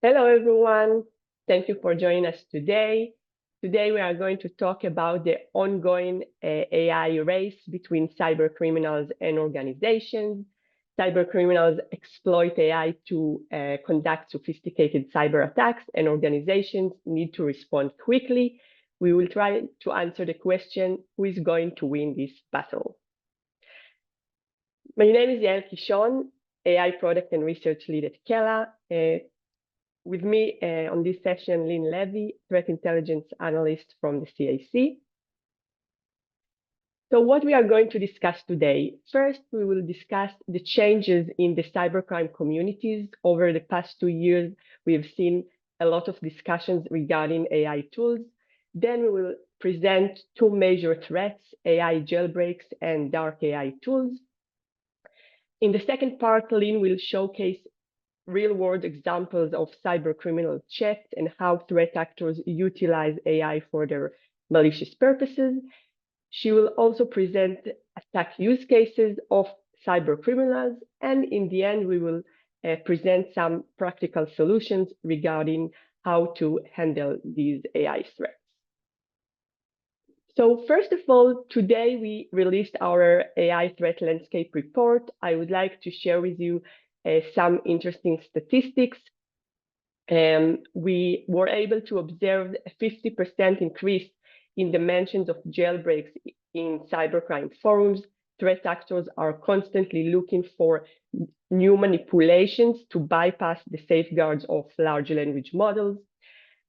Hello, everyone. Thank you for joining us today. Today, we are going to talk about the ongoing AI race between cybercriminals and organizations. Cybercriminals exploit AI to conduct sophisticated cyber attacks, and organizations need to respond quickly. We will try to answer the question, who is going to win this battle? My name is Yael Kishon, AI Product and Research Lead at KELA. With me on this session, Lin Levi, Threat Intelligence Analyst from the CIC. So what we are going to discuss today, first, we will discuss the changes in the cybercrime communities. Over the past 2 years, we have seen a lot of discussions regarding AI tools. Then we will present two major threats, AI jailbreaks and dark AI tools. In the second part, Lin will showcase real-world examples of cybercriminal checks and how threat actors utilize AI for their malicious purposes. She will also present attack use cases of cybercriminals, and in the end, we will present some practical solutions regarding how to handle these AI threats. So first of all, today we released our AI threat landscape report. I would like to share with you some interesting statistics. We were able to observe a 50% increase in the mentions of jailbreaks in cybercrime forums. Threat actors are constantly looking for new manipulations to bypass the safeguards of large language models.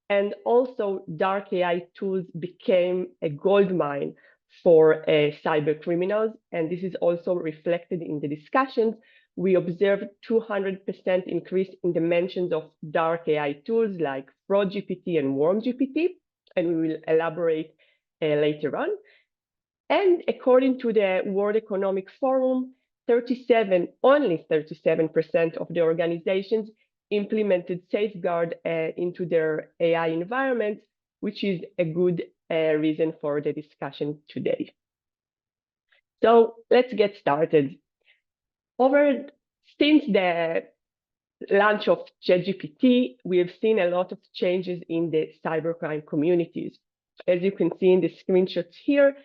And also, dark AI tools became a goldmine for cybercriminals, and this is also reflected in the discussions. We observed 200% increase in the mentions of dark AI tools like Fraud GPT and Worm GPT, and we will elaborate later on. And according to the World Economic Forum, only 37% of the organizations implemented safeguard into their AI environment, which is a good reason for the discussion today. So let's get started. Since the launch of ChatGPT, we have seen a lot of changes in the cybercrime communities. As you can see in the screenshots here,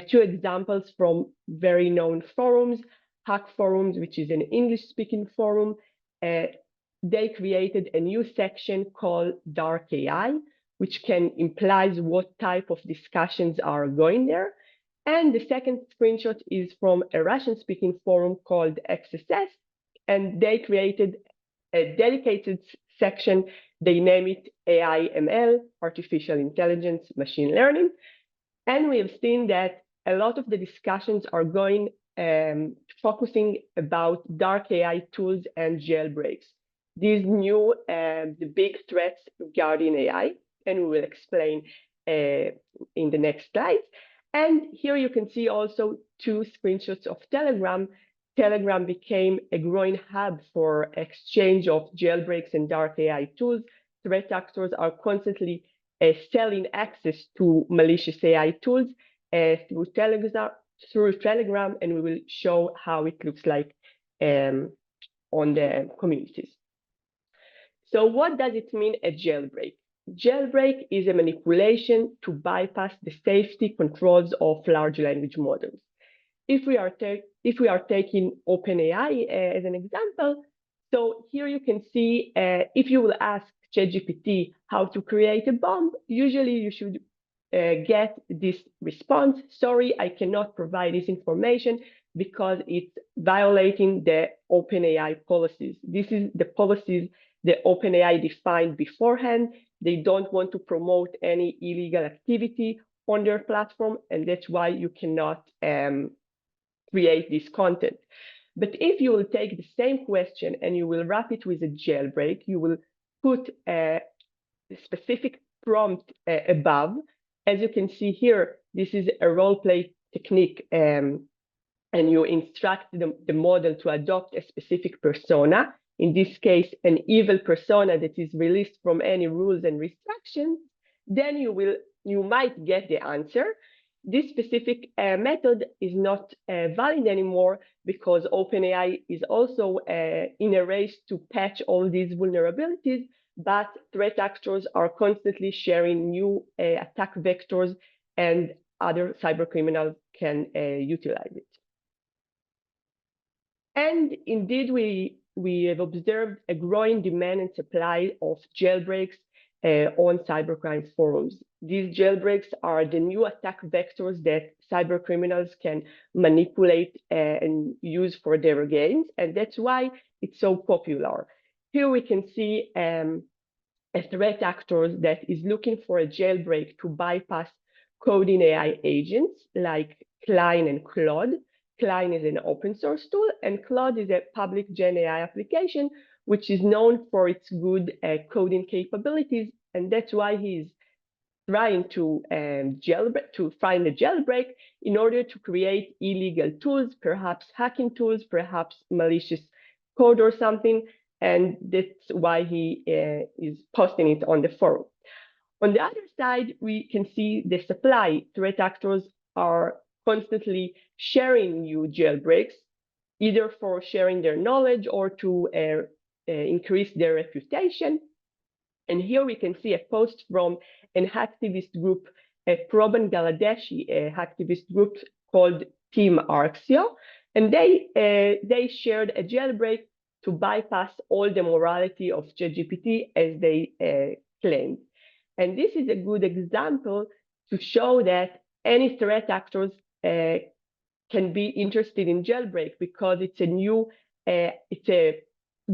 two examples from very known forums, Hack Forums, which is an English-speaking forum. They created a new section called Dark AI, which implies what type of discussions are going there. And the second screenshot is from a Russian-speaking forum called XSS, and they created a dedicated section. They name it AI ML, Artificial Intelligence Machine Learning. And we have seen that a lot of the discussions are going focusing about dark AI tools and jailbreaks. These new the big threats regarding AI, and we will explain in the next slides. And here you can see also two screenshots of Telegram. Telegram became a growing hub for exchange of jailbreaks and dark AI tools. Threat actors are constantly selling access to malicious AI tools through Telegram, and we will show how it looks like on the communities. So what does it mean, a jailbreak? Jailbreak is a manipulation to bypass the safety controls of large language models. If we are taking OpenAI as an example, so here you can see if you will ask ChatGPT how to create a bomb, usually you should get this response: sorry, I cannot provide this information because it's violating the OpenAI policies. This is the policies the OpenAI defined beforehand. They don't want to promote any illegal activity on their platform, and that's why you cannot create this content. But if you will take the same question and you will wrap it with a jailbreak, you will put a specific prompt above. As you can see here, this is a role play technique, and you instruct the model to adopt a specific persona. In this case, an evil persona that is released from any rules and restrictions. Then you might get the answer. This specific method is not valid anymore because OpenAI is also in a race to patch all these vulnerabilities. but threat actors are constantly sharing new attack vectors, and other cybercriminals can utilize it. And indeed, we have observed a growing demand and supply of jailbreaks on cybercrime forums. These jailbreaks are the new attack vectors that cybercriminals can manipulate and use for their gains, and that's why it's so popular. Here we can see a threat actor that is looking for a jailbreak to bypass coding AI agents like Klein and Claude. Klein is an open source tool, and Claude is a public Gen AI application, which is known for its good coding capabilities, and that's why he's trying to find a jailbreak in order to create illegal tools, perhaps hacking tools, perhaps malicious code or something, and that's why he is posting it on the forum. On the other side, we can see the supply. Threat actors are constantly sharing new jailbreaks, either for sharing their knowledge or to increase their reputation. And here we can see a post from an hacktivist group, a pro-Bangladeshi hacktivist group called Team Arxio, and they shared a jailbreak to bypass all the morality of ChatGPT, as they claimed. And this is a good example to show that any threat actors can be interested in jailbreak, because it's a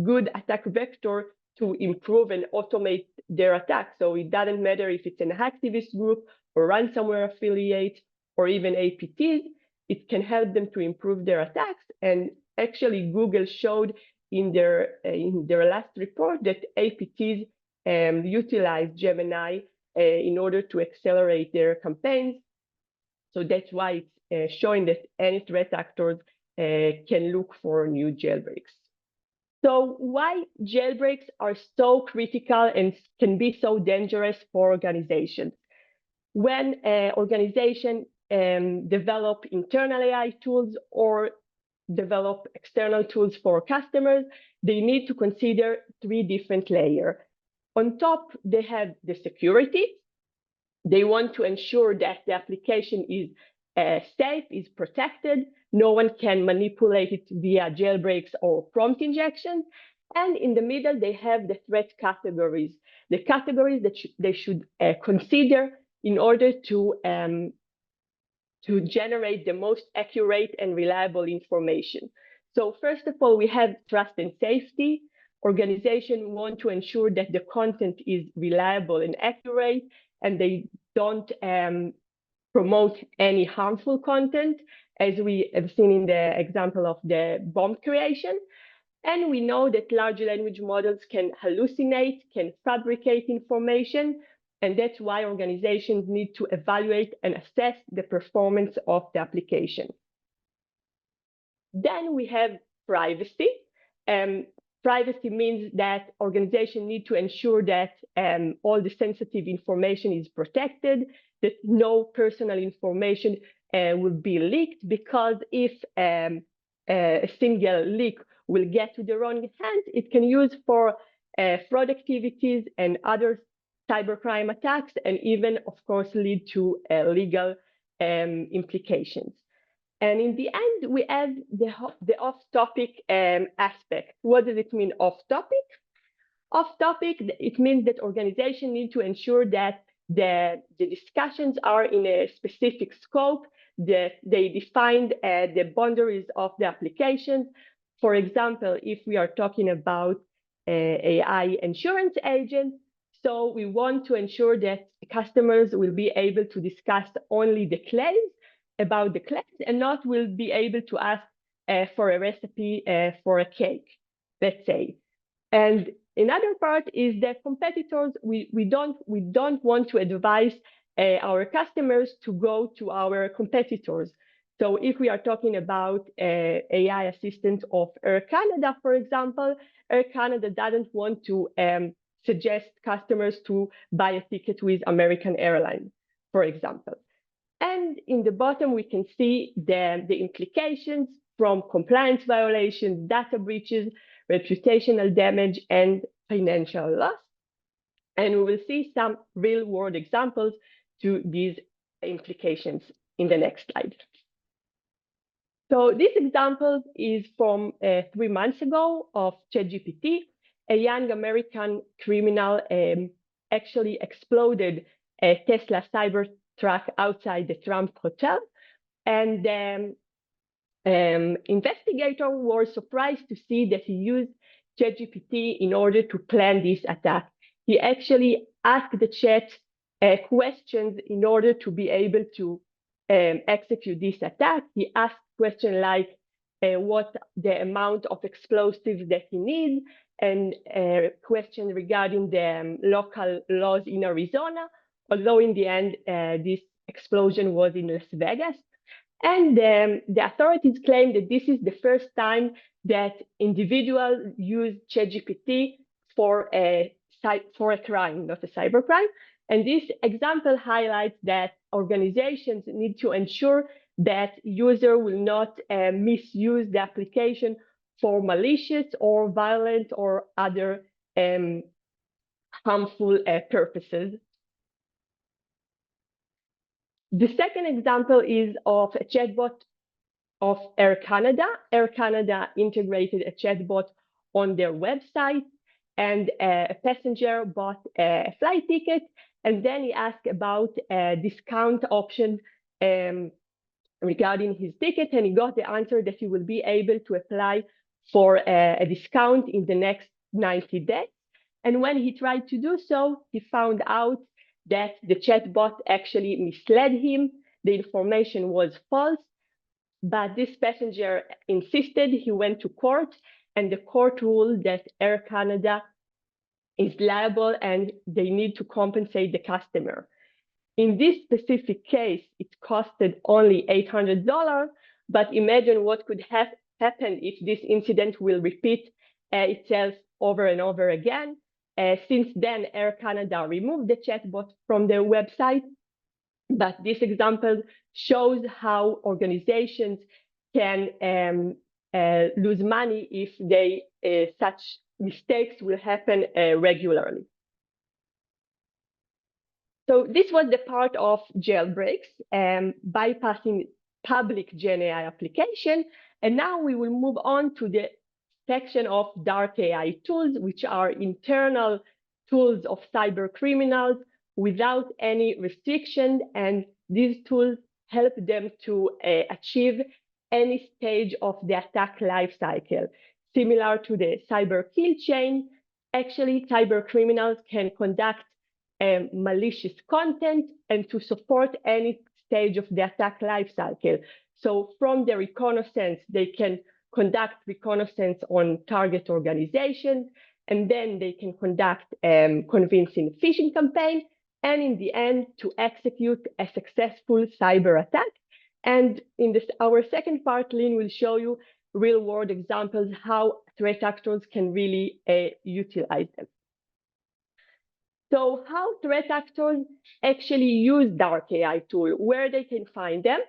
good attack vector to improve and automate their attack. So it doesn't matter if it's an hacktivist group or ransomware affiliate or even APTs, it can help them to improve their attacks. And actually, Google showed in their last report that APTs utilize Gemini in order to accelerate their campaigns. So that's why it's showing that any threat actors can look for new jailbreaks. So why jailbreaks are so critical and can be so dangerous for organizations? When an organization develop internal AI tools or develop external tools for customers, they need to consider 3 different layers. On top, they have the security. They want to ensure that the application is safe, is protected. No one can manipulate it via jailbreaks or prompt injections. And in the middle, they have the threat categories, the categories that they should consider in order to generate the most accurate and reliable information. So first of all, we have trust and safety. Organizations want to ensure that the content is reliable and accurate, and they don't promote any harmful content, as we have seen in the example of the bomb creation. And we know that large language models can hallucinate, can fabricate information, and that's why organizations need to evaluate and assess the performance of the application. Then we have privacy. Privacy means that organizations need to ensure that all the sensitive information is protected, that no personal information will be leaked, because if a single leak will get to the wrong hands, it can use for fraud activities and other cybercrime attacks, and even, of course, lead to legal implications. And in the end, we have the off-topic aspect. What does it mean, off-topic? Off-topic, it means that organizations need to ensure that the discussions are in a specific scope, that they define the boundaries of the applications. For example, if we are talking about AI insurance agents, so we want to ensure that customers will be able to discuss only the claims, about the claims, and not will be able to ask for a recipe for a cake, let's say. And another part is that competitors, we don't want to advise our customers to go to our competitors. So if we are talking about AI assistants of Air Canada, for example, Air Canada doesn't want to suggest customers to buy a ticket with American Airlines, for example. And in the bottom, we can see the implications from compliance violations, data breaches, reputational damage, and financial loss. And we will see some real-world examples to these implications in the next slide. So this example is from 3 months ago of ChatGPT. A young American criminal actually exploded a Tesla Cybertruck outside the Trump Hotel. And investigator was surprised to see that he used ChatGPT in order to plan this attack. He actually asked the chat questions in order to be able to execute this attack. He asked questions like what the amount of explosives that he needs, and questions regarding the local laws in Arizona, although in the end, this explosion was in Las Vegas. And the authorities claim that this is the first time that individuals use ChatGPT for a crime, not a cybercrime. And this example highlights that organizations need to ensure that user will not misuse the application for malicious or violent or other harmful purposes. The second example is of a chatbot of Air Canada. Air Canada integrated a chatbot on their website, and a passenger bought a flight ticket, and then he asked about a discount option regarding his ticket, and he got the answer that he will be able to apply for a discount in the next 90 days. And when he tried to do so, he found out that the chatbot actually misled him. The information was false, but this passenger insisted. He went to court, and the court ruled that Air Canada is liable and they need to compensate the customer. In this specific case, it costed only $800, but imagine what could have happened if this incident will repeat itself over and over again. Since then, Air Canada removed the chatbot from their website, but this example shows how organizations can lose money if such mistakes will happen regularly. So this was the part of jailbreaks, bypassing public GenAI application. And now we will move on to the section of dark AI tools, which are internal tools of cyber criminals without any restriction. And these tools help them to achieve any stage of the attack lifecycle. Similar to the cyber kill chain, actually cyber criminals can conduct malicious content and to support any stage of the attack lifecycle. So from the reconnaissance, they can conduct reconnaissance on target organizations, and then they can conduct convincing phishing campaign, and in the end, to execute a successful cyber attack. And in our second part, Lin will show you real-world examples how threat actors can really utilize them. So how threat actors actually use dark AI tool, where they can find them.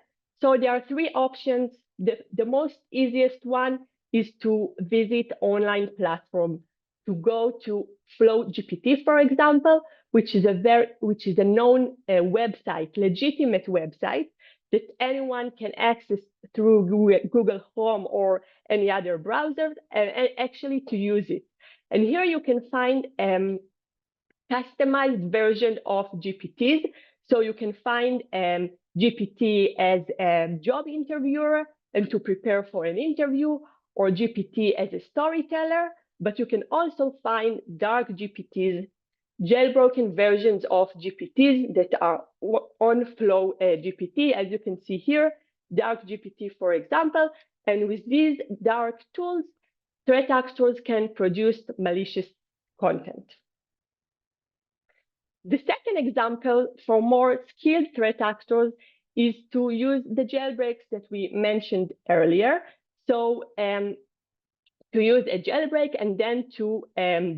So there are 3 options. The most easiest one is to visit online platform, to go to FlowGPT, for example, which is a known website, legitimate website that anyone can access through Google Chrome or any other browser, and actually to use it. And here you can find customized version of GPTs. So you can find GPT as a job interviewer and to prepare for an interview, or GPT as a storyteller, but you can also find dark GPTs, jailbroken versions of GPTs that are on Flow GPT, as you can see here, dark GPT, for example. And with these dark tools, threat actors can produce malicious content. The second example for more skilled threat actors is to use the jailbreaks that we mentioned earlier. So to use a jailbreak and then to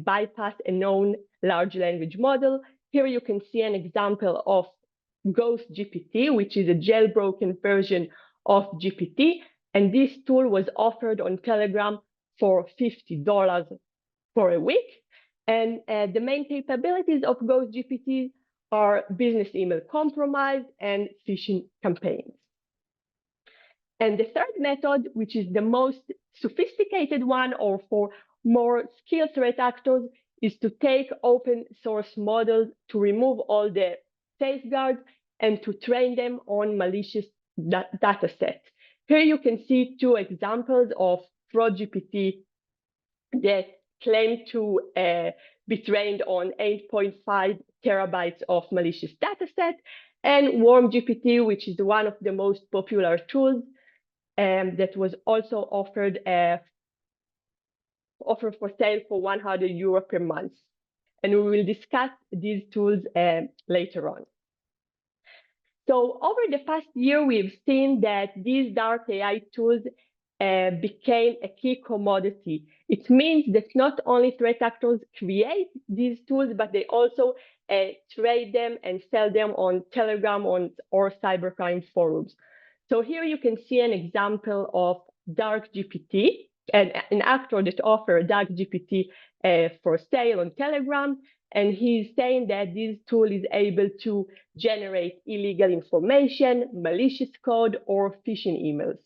bypass a known large language model. Here you can see an example of Ghost GPT, which is a jailbroken version of GPT. And this tool was offered on Telegram for $50 for a week. And the main capabilities of Ghost GPT are business email compromise and phishing campaigns. And the third method, which is the most sophisticated one or for more skilled threat actors, is to take open source models to remove all the safeguards and to train them on malicious data sets. Here you can see two examples of Fraud GPT that claim to be trained on 8.5 terabytes of malicious data set, and Worm GPT, which is one of the most popular tools that was also offered for sale for €100 per month. And we will discuss these tools later on. So over the past year, we've seen that these dark AI tools became a key commodity. It means that not only threat actors create these tools, but they also trade them and sell them on Telegram or cybercrime forums. So here you can see an example of Dark GPT, an actor that offers Dark GPT for sale on Telegram. And he's saying that this tool is able to generate illegal information, malicious code, or phishing emails.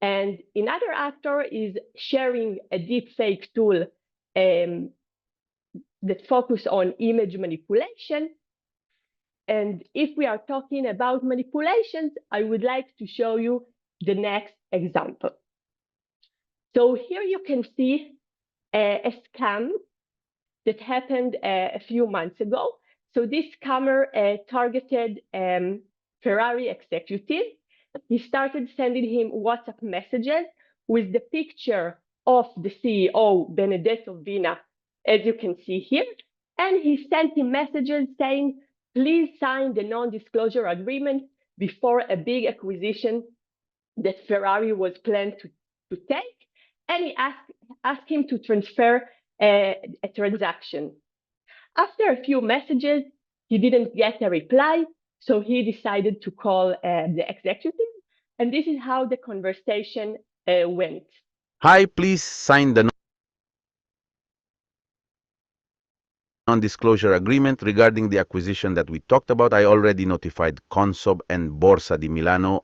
And another actor is sharing a deepfake tool that focuses on image manipulation. And if we are talking about manipulations, I would like to show you the next example. So here you can see a scam that happened a few months ago. So this scammer targeted Ferrari executive. He started sending him WhatsApp messages with the picture of the CEO, Benedetto Vina, as you can see here. And he sent him messages saying, please sign the non-disclosure agreement before a big acquisition that Ferrari was planned to take. And he asked him to transfer a transaction. After a few messages, he didn't get a reply, so he decided to call the executive, and this is how the conversation went. Hi, please sign the non-disclosure agreement regarding the acquisition that we talked about. I already notified Consob and Borsa di Milano.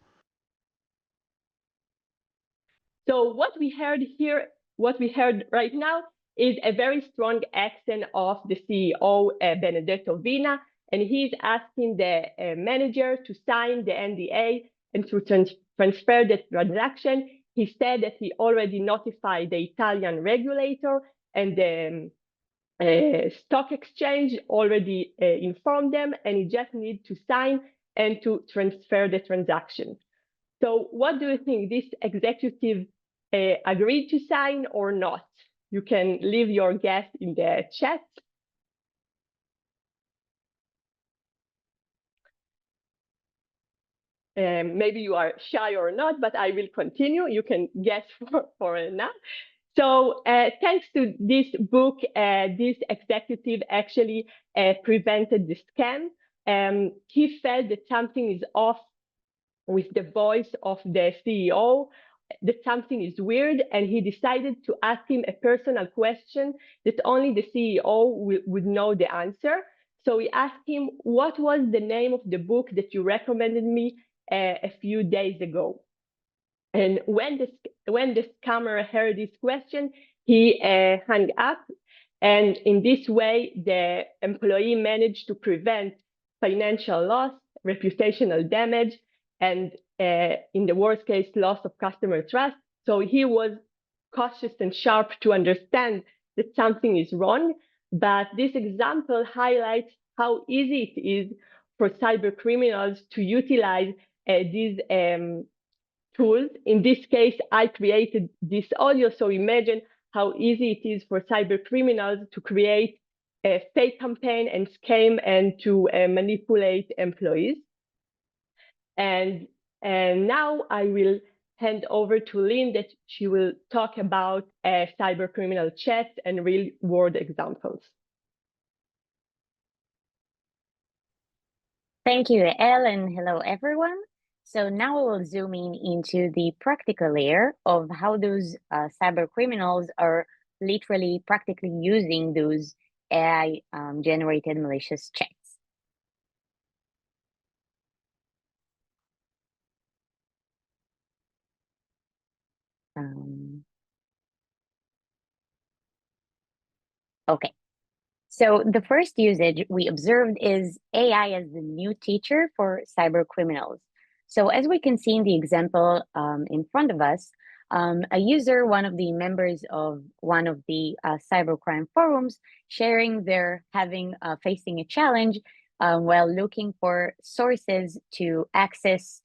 So what we heard here, what we heard right now is a very strong accent of the CEO, Benedetto Vina, and he's asking the manager to sign the NDA and to transfer the transaction. He said that he already notified the Italian regulator, and the stock exchange already informed them, and he just needs to sign and to transfer the transaction. So what do you think? This executive agreed to sign or not? You can leave your guess in the chat. Maybe you are shy or not, but I will continue. You can guess for now. So thanks to this book, this executive actually prevented the scam. He felt that something is off with the voice of the CEO, that something is weird, and he decided to ask him a personal question that only the CEO would know the answer. So he asked him, what was the name of the book that you recommended me a few days ago? And when the scammer heard this question, he hung up. And in this way, the employee managed to prevent financial loss, reputational damage, and in the worst case, loss of customer trust. So he was cautious and sharp to understand that something is wrong. But this example highlights how easy it is for cyber criminals to utilize these tools. In this case, I created this audio, so imagine how easy it is for cyber criminals to create a fake campaign and scam and to manipulate employees. And now I will hand over to Lin, that she will talk about cyber criminal chats and real world examples. Thank you, Yael, and hello, everyone. So now we'll zoom in into the practical layer of how those cyber criminals are literally practically using those AI generated malicious chats. Okay. So the first usage we observed is AI as the new teacher for cyber criminals. So as we can see in the example in front of us, a user, one of the members of one of the cybercrime forums, sharing their facing a challenge while looking for sources to access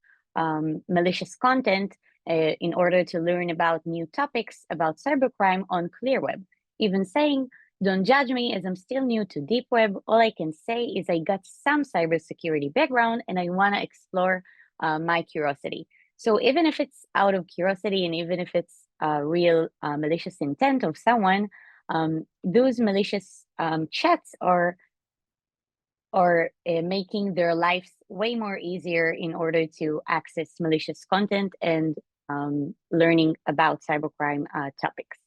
malicious content in order to learn about new topics about cybercrime on ClearWeb, even saying, "Don't judge me as I'm still new to deep web. All I can say is I got some cybersecurity background and I want to explore my curiosity." So even if it's out of curiosity and even if it's real malicious intent of someone, those malicious chats are making their lives way more easier in order to access malicious content and learning about cybercrime topics.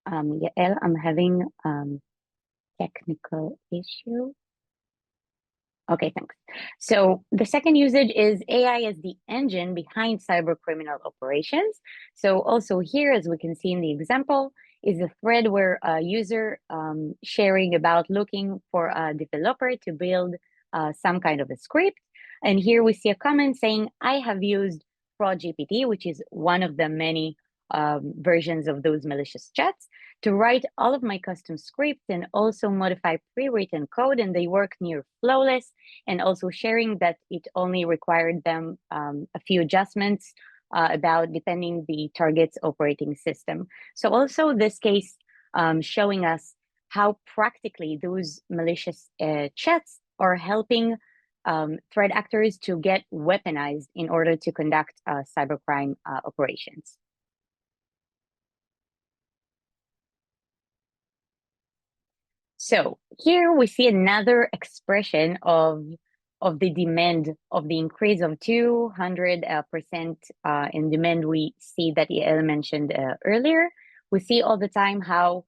Yael, I'm having technical issue. Okay, thanks. So the second usage is AI as the engine behind cybercriminal operations. So also here, as we can see in the example, is a thread where a user sharing about looking for a developer to build some kind of a script. And here we see a comment saying, "I have used ProGPT," which is one of the many versions of those malicious chats, "to write all of my custom scripts and also modify pre-written code, and they work near flawless," and also sharing that it only required them a few adjustments about depending the target's operating system. So also this case showing us how practically those malicious chats are helping threat actors to get weaponized in order to conduct cybercrime operations. So here we see another expression of the demand, of the increase of 200% in demand we see that Yael mentioned earlier. We see all the time how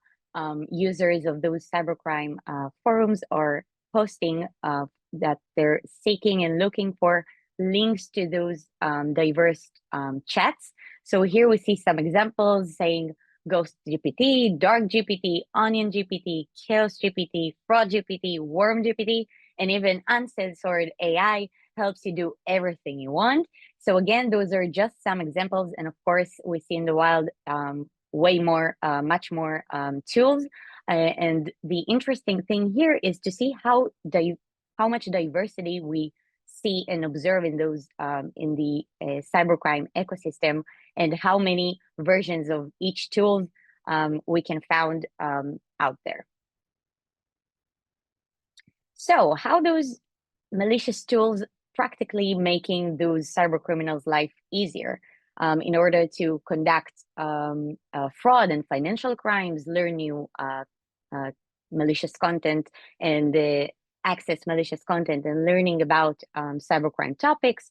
users of those cybercrime forums are posting that they're seeking and looking for links to those diverse chats. So here we see some examples saying, Ghost GPT, Dark GPT, Onion GPT, Chaos GPT, Fraud GPT, Worm GPT, and even uncensored AI helps you do everything you want. So again, those are just some examples. And of course, we see in the wild way more, much more tools. And the interesting thing here is to see how much diversity we see and observe in those in the cybercrime ecosystem, and how many versions of each tool we can find out there. So how those malicious tools practically making those cyber criminals' life easier in order to conduct fraud and financial crimes, learn new malicious content, and access malicious content, and learning about cybercrime topics,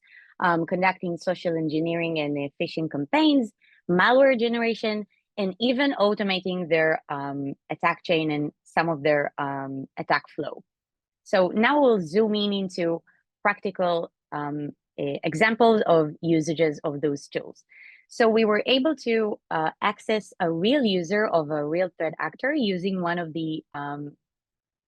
conducting social engineering and phishing campaigns, malware generation, and even automating their attack chain and some of their attack flow. So now we'll zoom in into practical examples of usages of those tools. So we were able to access a real user of a real threat actor using one of the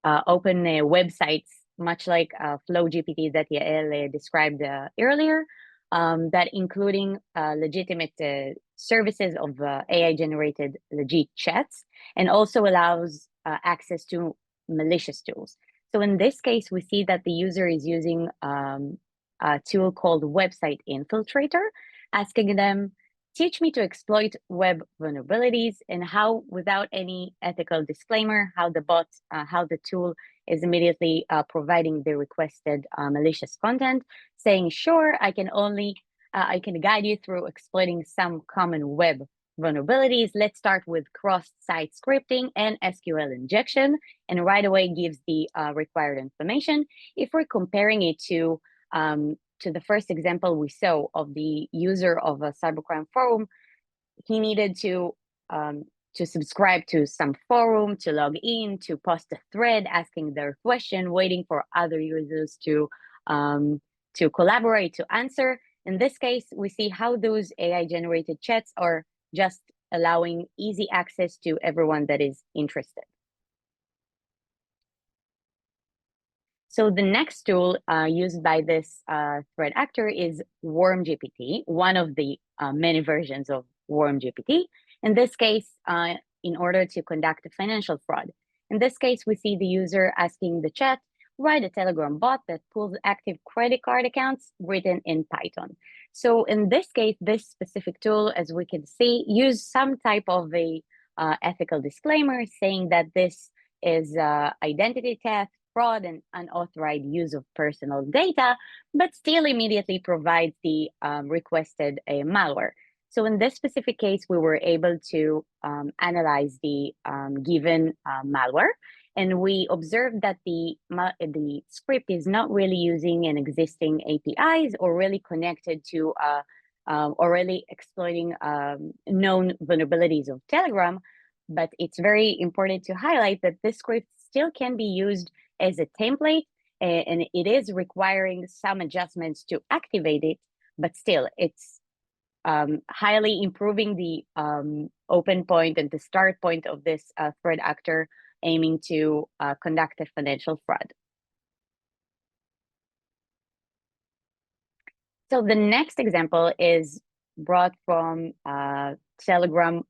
open websites, much like FlowGPT that Yael described earlier, that including legitimate services of AI-generated legit chats, and also allows access to malicious tools. So in this case, we see that the user is using a tool called Website Infiltrator, asking them, "Teach me to exploit web vulnerabilities," and how, without any ethical disclaimer, how the tool is immediately providing the requested malicious content, saying, "Sure, I can guide you through exploiting some common web vulnerabilities. Let's start with cross-site scripting and SQL injection," and right away gives the required information. If we're comparing it to the first example we saw of the user of a cybercrime forum he needed to subscribe to some forum, to log in, to post a thread asking their question, waiting for other users to collaborate, to answer. In this case, we see how those AI-generated chats are just allowing easy access to everyone that is interested. So the next tool used by this threat actor is WormGPT, one of the many versions of WormGPT. In this case, in order to conduct a financial fraud. In this case, we see the user asking the chat, write a Telegram bot that pulls active credit card accounts written in Python. So in this case, this specific tool, as we can see, use some type of a ethical disclaimer saying that this is identity theft, fraud, and unauthorized use of personal data, but still immediately provides the requested malware. So in this specific case, we were able to analyze the given malware, and we observed that the script is not really using an existing APIs or really connected to or really exploiting known vulnerabilities of Telegram. But it's very important to highlight that this script still can be used as a template, and it is requiring some adjustments to activate it, but still it's highly improving the open point and the start point of this threat actor aiming to conduct a financial fraud. So the next example is brought from Telegram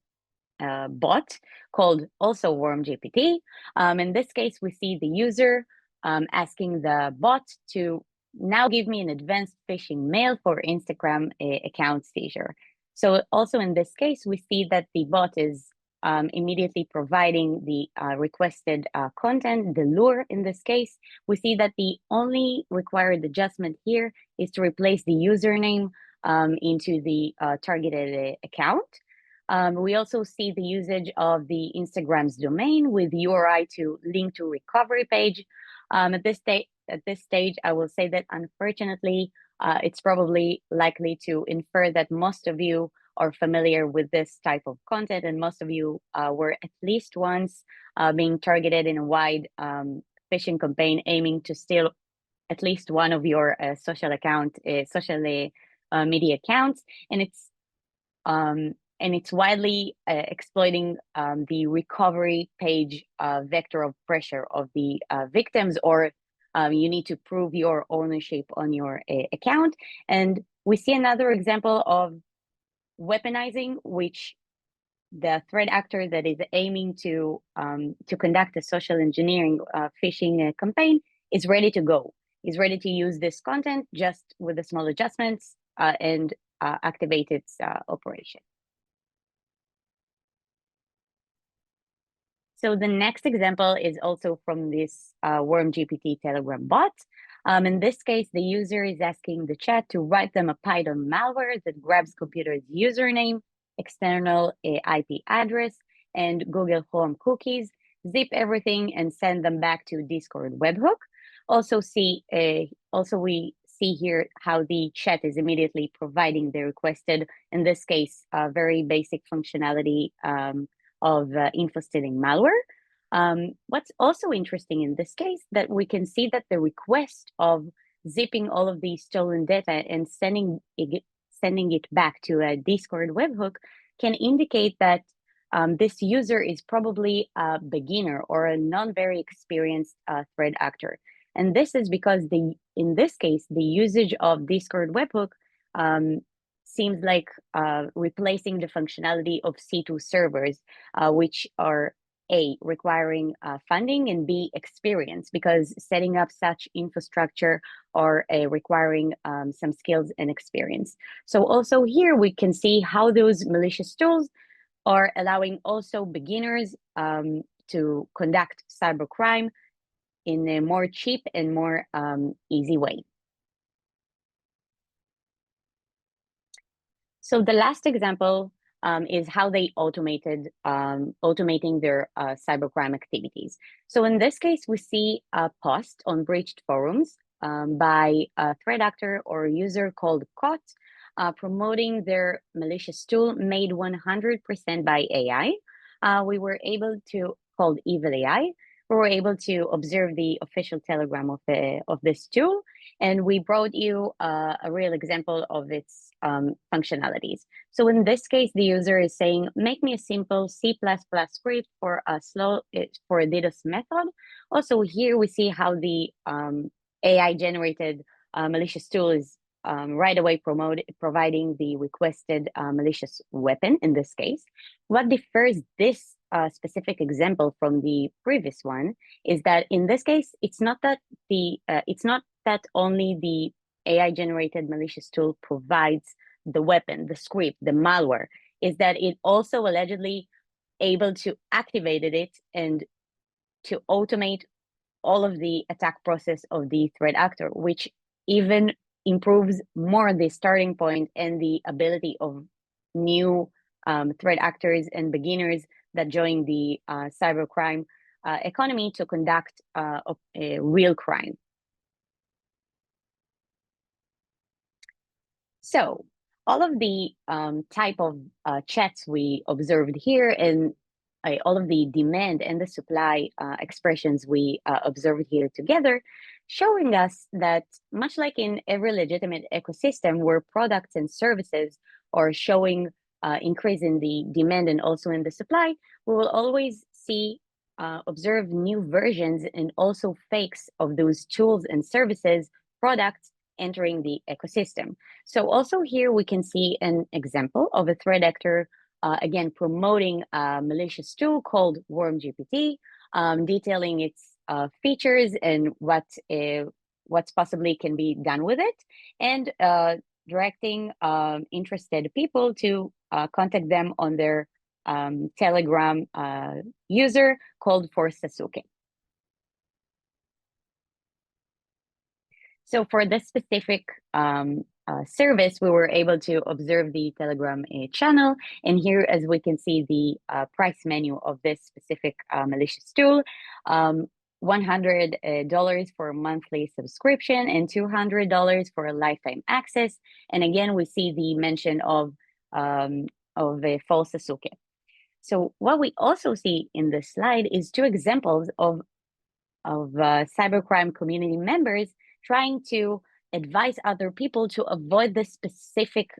bot called also WormGPT. In this case, we see the user asking the bot to now give me an advanced phishing mail for Instagram account seizure. So also in this case, we see that the bot is immediately providing the requested content, the lure in this case. We see that the only required adjustment here is to replace the username into the targeted account. We also see the usage of the Instagram's domain with URI to link to recovery page. At this stage, I will say that unfortunately, it's probably likely to infer that most of you are familiar with this type of content, and most of you were at least once being targeted in a wide phishing campaign aiming to steal at least one of your social media accounts, and it's widely exploiting the recovery page vector of pressure of the victims, or you need to prove your ownership on your account. And we see another example of weaponizing, which the threat actor that is aiming to conduct a social engineering phishing campaign is ready to go. Is ready to use this content just with the small adjustments and activate its operation. So the next example is also from this WormGPT Telegram bot. In this case, the user is asking the chat to write them a Python malware that grabs computer's username, external IP address, and Google Chrome cookies, zip everything, and send them back to Discord webhook. Also, we see here how the chat is immediately providing the requested, in this case, very basic functionality of info-stealing malware. What's also interesting in this case that we can see that the request of zipping all of these stolen data and sending it back to a Discord webhook can indicate that this user is probably a beginner or a non-very experienced threat actor. And this is because in this case, the usage of Discord webhook seems like replacing the functionality of C2 servers, which are A, requiring funding, and B, experience, because setting up such infrastructure are requiring some skills and experience. So also here we can see how those malicious tools are allowing also beginners to conduct cybercrime in a more cheap and more easy way. So the last example is how they automating their cybercrime activities. So in this case, we see a post on breached forums by a threat actor or a user called Cot, promoting their malicious tool made 100% by AI. We were able to, called Evil AI, we were able to observe the official telegram of this tool, and we brought you a real example of its functionalities. So in this case, the user is saying, make me a simple C++ script for a DDoS method. Also here we see how the AI generated malicious tool is right away providing the requested malicious weapon in this case. What differs this specific example from the previous one is that in this case, it's not that only the AI generated malicious tool provides the weapon, the script, the malware, is that it also allegedly able to activate it and to automate all of the attack process of the threat actor, which even improves more the starting point and the ability of new threat actors and beginners that join the cybercrime economy to conduct a real crime. So all of the type of chats we observed here and all of the demand and the supply expressions we observed here together, showing us that much like in every legitimate ecosystem where products and services are showing increase in the demand and also in the supply, we will always see observe new versions and also fakes of those tools and services, products entering the ecosystem. So also here we can see an example of a threat actor again, promoting a malicious tool called WormGPT, detailing its features and what's possibly can be done with it, and directing interested people to contact them on their Telegram user called for Sasuke. So for this specific service, we were able to observe the Telegram channel. And here, as we can see, the price menu of this specific malicious tool, $100 for a monthly subscription and $200 for a lifetime access. And again, we see the mention of a false Sasuke. So what we also see in this slide is two examples of cybercrime community members trying to advise other people to avoid this specific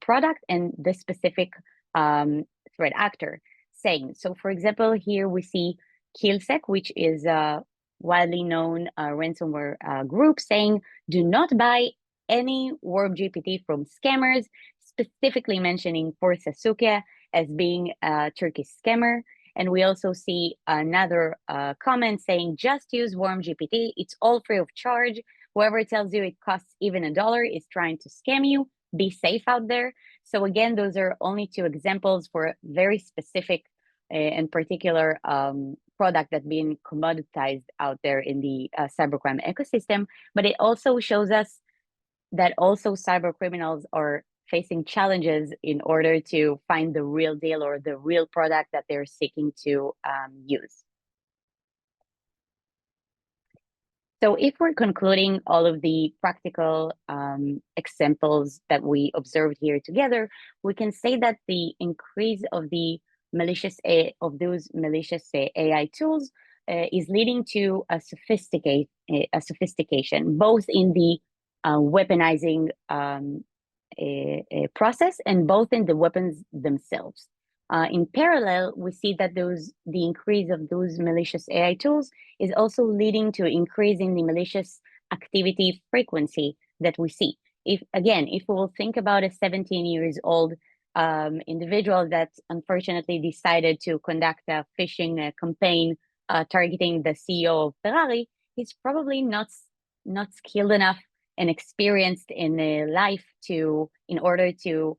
product and this specific threat actor saying. So for example, here we see Killsec, which is a widely known ransomware group, saying, do not buy any WormGPT from scammers, specifically mentioning for Sasuke as being a Turkish scammer. And we also see another comment saying, just use WormGPT. It's all free of charge. Whoever tells you it costs even $1 is trying to scam you. Be safe out there. So again, those are only two examples for very specific and particular product that being commoditized out there in the cybercrime ecosystem. But it also shows us that also cyber criminals are facing challenges in order to find the real deal or the real product that they're seeking to use. So if we're concluding all of the practical examples that we observed here together, we can say that the increase of the those malicious AI tools is leading to a sophistication, both in the weaponizing process and both in the weapons themselves. In parallel, we see that the increase of those malicious AI tools is also leading to increase in the malicious activity frequency that we see. If we will think about a 17 years old individual that unfortunately decided to conduct a phishing campaign targeting the CEO of Ferrari, he's probably not skilled enough and experienced in life in order to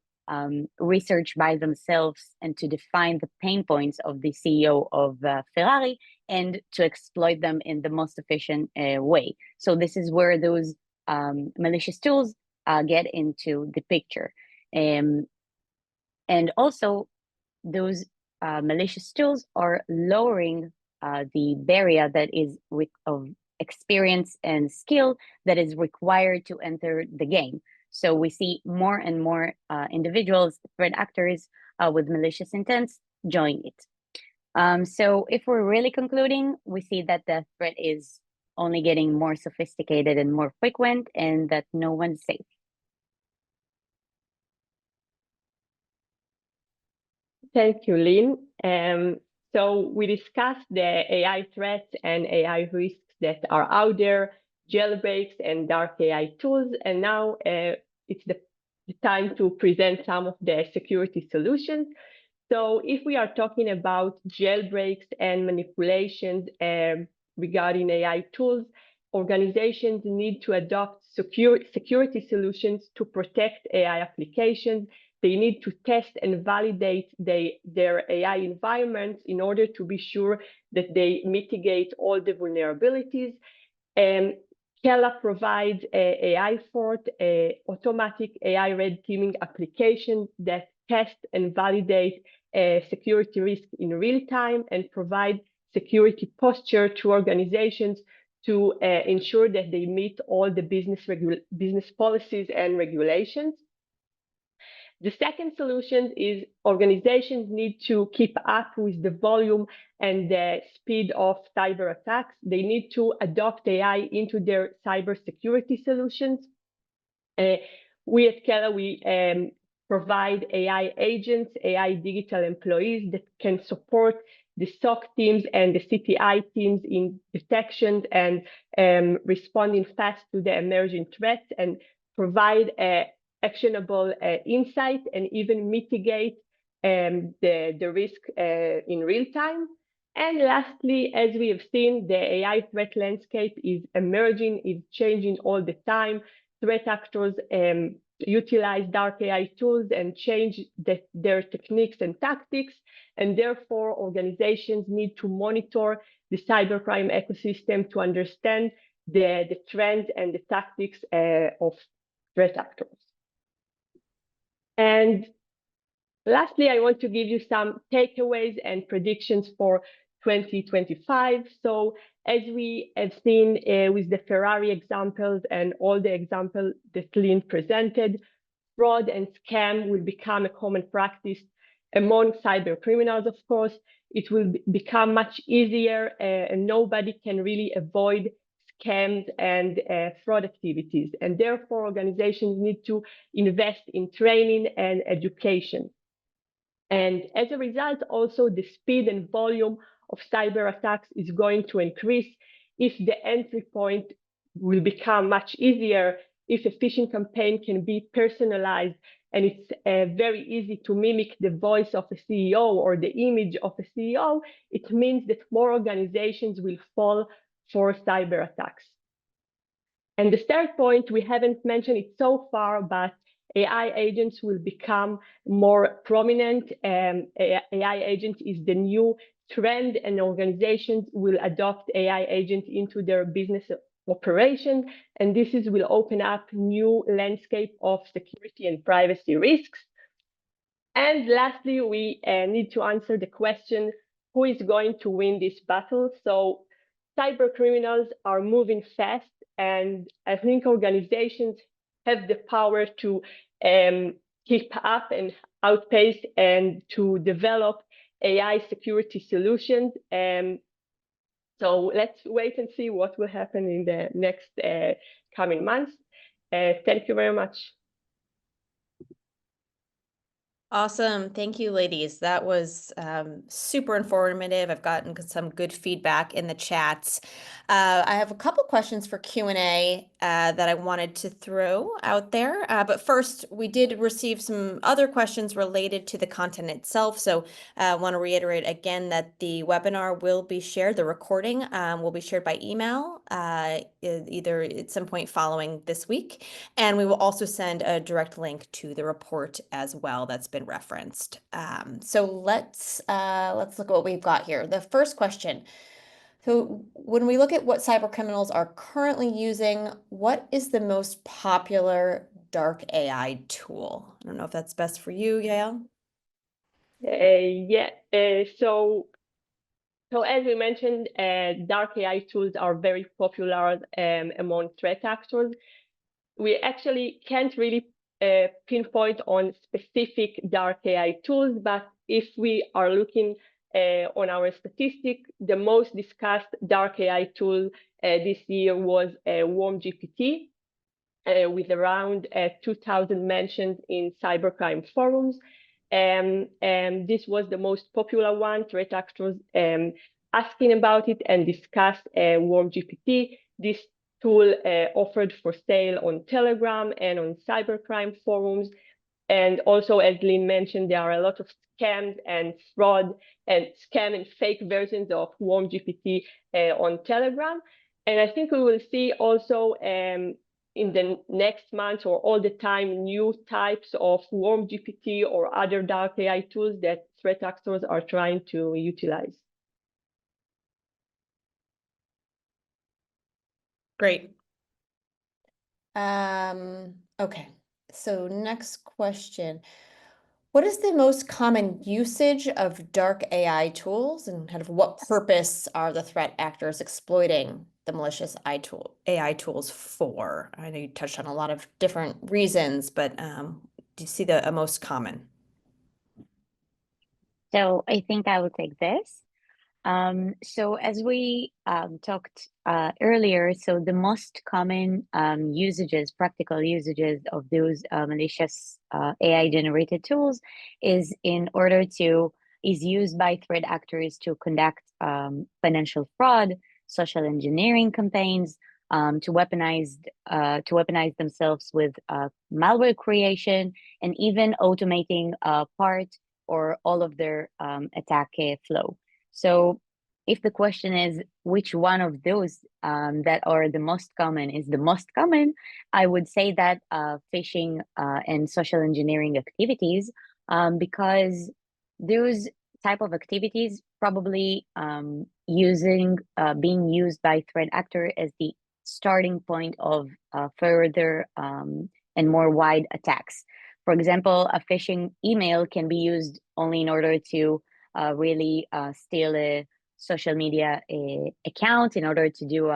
research by themselves and to define the pain points of the CEO of Ferrari and to exploit them in the most efficient way. So this is where those malicious tools get into the picture. And also those malicious tools are lowering the barrier that is of experience and skill that is required to enter the game. So we see more and more individuals, threat actors with malicious intents join it. So if we're really concluding, we see that the threat is only getting more sophisticated and more frequent, and that no one's safe. Thank you, Lin. So we discussed the AI threats and AI risks that are out there, jailbreaks and dark AI tools, and now it's the time to present some of the security solutions. So if we are talking about jailbreaks and manipulations regarding AI tools, organizations need to adopt security solutions to protect AI applications. They need to test and validate their AI environments in order to be sure that they mitigate all the vulnerabilities. KELA provides AI Fort, automatic AI red teaming application that test and validate security risk in real time and provide security posture to organizations to ensure that they meet all the business policies and regulations. The second solution is organizations need to keep up with the volume and the speed of cyber attacks. They need to adopt AI into their cybersecurity solutions. We at KELA, we provide AI agents, AI digital employees that can support the SOC teams and the CTI teams in detection and responding fast to the emerging threats and provide actionable insight and even mitigate the risk in real time. And lastly, as we have seen, the AI threat landscape is emerging, is changing all the time. Threat actors utilize dark AI tools and change their techniques and tactics, and therefore organizations need to monitor the cybercrime ecosystem to understand the trends and the tactics of threat actors. And lastly, I want to give you some takeaways and predictions for 2025. So as we have seen with the Ferrari examples and all the examples that Lin presented, fraud and scam will become a common practice among cyber criminals, of course. It will become much easier and nobody can really avoid scams and fraud activities. And therefore, organizations need to invest in training and education. And as a result, also the speed and volume of cyber attacks is going to increase if the entry point will become much easier, if a phishing campaign can be personalized and it's very easy to mimic the voice of a CEO or the image of a CEO, it means that more organizations will fall for cyber attacks. And the third point, we haven't mentioned it so far, but AI agents will become more prominent. AI agent is the new trend, and organizations will adopt AI agents into their business operation. And this will open up new landscape of security and privacy risks. And lastly, we need to answer the question, who is going to win this battle? So cyber criminals are moving fast, and I think organizations have the power to keep up and outpace and to develop AI security solutions. So let's wait and see what will happen in the next coming months. Thank you very much. Awesome. Thank you, ladies. That was super informative. I've gotten some good feedback in the chats. I have a couple questions for Q&A that I wanted to throw out there. But first, we did receive some other questions related to the content itself. So I want to reiterate again that the webinar will be shared, the recording will be shared by email either at some point following this week. And we will also send a direct link to the report as well that's been referenced. So let's look at what we've got here. The first question. So when we look at what cyber criminals are currently using, what is the most popular dark AI tool? I don't know if that's best for you, Yael. So as we mentioned, dark AI tools are very popular among threat actors. we actually can't really pinpoint on specific dark AI tools, but if we are looking on our statistic, the most discussed dark AI tool this year was WarmGPT, with around 2,000 mentions in cybercrime forums. And this was the most popular one. Threat actors asking about it and discussed WarmGPT. This tool offered for sale on Telegram and on cybercrime forums. And also, as Lin mentioned, there are a lot of scams and fraud and scam and fake versions of WarmGPT on Telegram. And I think we will see also in the next month or all the time new types of WarmGPT or other dark AI tools that threat actors are trying to utilize. Great. Okay, so next question. What is the most common usage of dark AI tools, and kind of what purpose are the threat actors exploiting the malicious AI tools for? I know you touched on a lot of different reasons, but do you see the most common? So I think I will take this. So as we talked earlier, so the most common practical usages of those malicious AI generated tools is used by threat actors to conduct financial fraud, social engineering campaigns, to weaponize themselves with malware creation, and even automating part or all of their attack flow. So if the question is which one of those that are the most common is the most common, I would say that phishing and social engineering activities, because those type of activities probably being used by threat actor as the starting point of further and more wide attacks. For example, a phishing email can be used only in order to really steal a social media account in order to do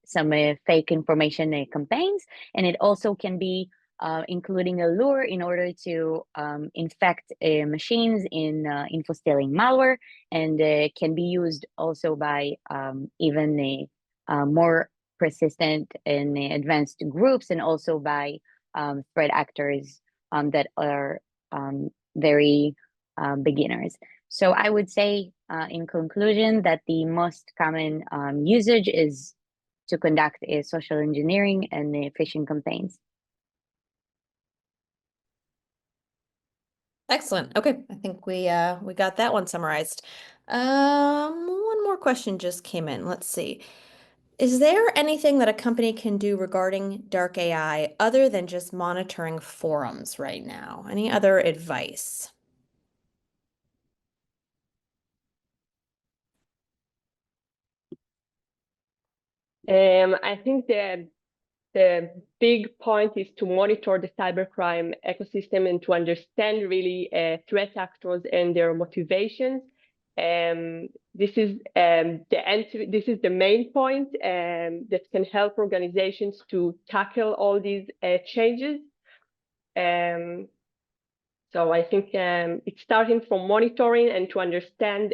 some fake information campaigns. And it also can be including a lure in order to infect machines in info stealing malware, and can be used also by even more persistent and advanced groups, and also by threat actors that are very beginners. So I would say, in conclusion, that the most common usage is to conduct social engineering and phishing campaigns. Excellent. Okay, I think we got that one summarized. One more question just came in. Let's see. Is there anything that a company can do regarding dark AI other than just monitoring forums right now? Any other advice? I think the big point is to monitor the cybercrime ecosystem and to understand really threat actors and their motivations. This is the main point that can help organizations to tackle all these changes. So I think it's starting from monitoring and to understand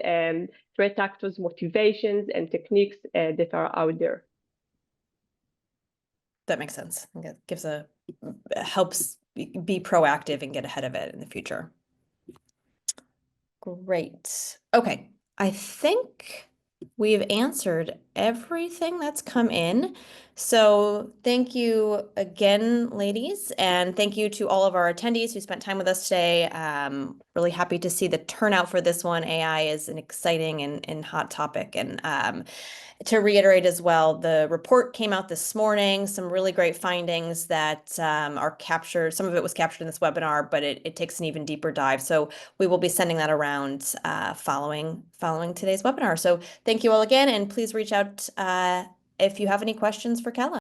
threat actors' motivations and techniques that are out there. That makes sense. I think it helps be proactive and get ahead of it in the future. Great. Okay, I think we've answered everything that's come in. So thank you again, ladies, and thank you to all of our attendees who spent time with us today. Really happy to see the turnout for this one. AI is an exciting and hot topic. And to reiterate as well, the report came out this morning, some really great findings that are captured. Some of it was captured in this webinar, but it takes an even deeper dive. So we will be sending that around following today's webinar. So thank you all again, and please reach out if you have any questions for KELA.